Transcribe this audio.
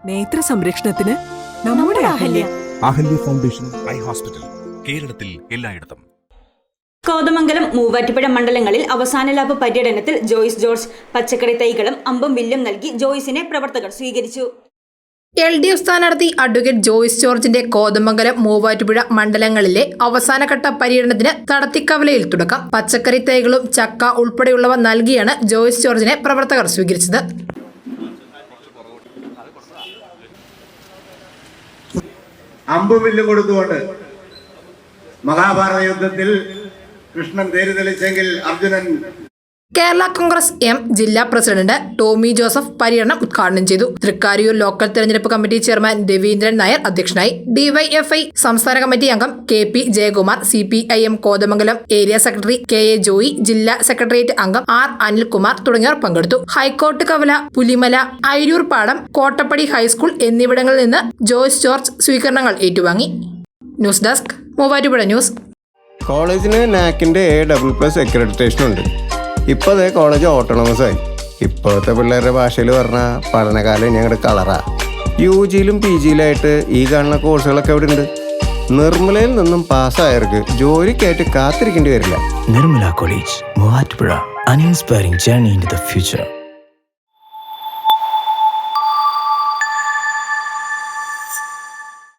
നേത്ര സംരക്ഷണത്തിന് നമ്മുടെ Ahalya. Ahalya foundation eye hospital, കേരളത്തിൽ എല്ലായിടത്തും. കോതമംഗലം, മൂവാറ്റുപുഴ മണ്ഡലങ്ങളിൽ അവസാന ലാഭ പര്യടനത്തിൽ ജോയ്സ് ജോർജ്. പച്ചക്കറി തൈകളും അമ്പും വില്ലും നൽകി ജോയ്സിനെ പ്രവർത്തകർ സ്വീകരിച്ചു. LDF സ്ഥാനാർത്ഥി അഡ്വക്കേറ്റ് ജോയ്സ് ജോർജിന്റെ കോതമംഗലം, മൂവാറ്റുപുഴ മണ്ഡലങ്ങളിലെ അവസാനഘട്ട പര്യടനത്തിന് തടത്തിക്കവലയിൽ തുടക്കം. പച്ചക്കറി തൈകളും ചക്ക ഉൾപ്പെടെയുള്ളവ നൽകിയാണ് ജോയ്സ് ജോർജിനെ പ്രവർത്തകർ സ്വീകരിച്ചത്. അമ്പുവില്ല് കൊടുത്തുകൊണ്ട് മഹാഭാരത യുദ്ധത്തിൽ കൃഷ്ണൻ തേര് തെളിച്ചെങ്കിൽ അർജുനൻ. കേരള കോൺഗ്രസ് എം ജില്ലാ പ്രസിഡന്റ് ടോമി ജോസഫ് പര്യടനം ഉദ്ഘാടനം ചെയ്തു. തൃക്കാരിയൂർ ലോക്കൽ തെരഞ്ഞെടുപ്പ് കമ്മിറ്റി ചെയർമാൻ രവീന്ദ്രൻ നായർ അധ്യക്ഷനായി. DYFI സംസ്ഥാന കമ്മിറ്റി അംഗം KP Jayakumar, CPIM Kothamangalam area secretary KA Joy, ജില്ലാ സെക്രട്ടേറിയറ്റ് അംഗം R അനിൽകുമാർ തുടങ്ങിയവർ പങ്കെടുത്തു. ഹൈക്കോർട്ട് കവല, പുലിമല, അയിരൂർ പാടം, കോട്ടപ്പടി ഹൈസ്കൂൾ എന്നിവിടങ്ങളിൽ നിന്ന് ജോയ്സ് ജോർജ് സ്വീകരണങ്ങൾ ഏറ്റുവാങ്ങി. News desk, Muvattupuzha news. കോളേജിന് നാക്കിൻ്റെ A++ അക്രഡിറ്റേഷൻ ഉണ്ട്. ഇപ്പോൾ അതേ കോളേജ് ഓട്ടോണമസ് ആയി. ഇപ്പോഴത്തെ പിള്ളേരുടെ ഭാഷയിൽ പറഞ്ഞാൽ പഠനകാലം ഞങ്ങളുടെ കളറാ. UGയിലും PGയിലായിട്ട് ഈ കാണുന്ന കോഴ്സുകളൊക്കെ ഇവിടെ ഉണ്ട്. നിർമ്മലയിൽ നിന്നും പാസ്സായവർക്ക് ജോലിക്കായിട്ട് കാത്തിരിക്കേണ്ടി വരില്ല. Nirmala College, Muvatupuzha, an inspiring journey into the future.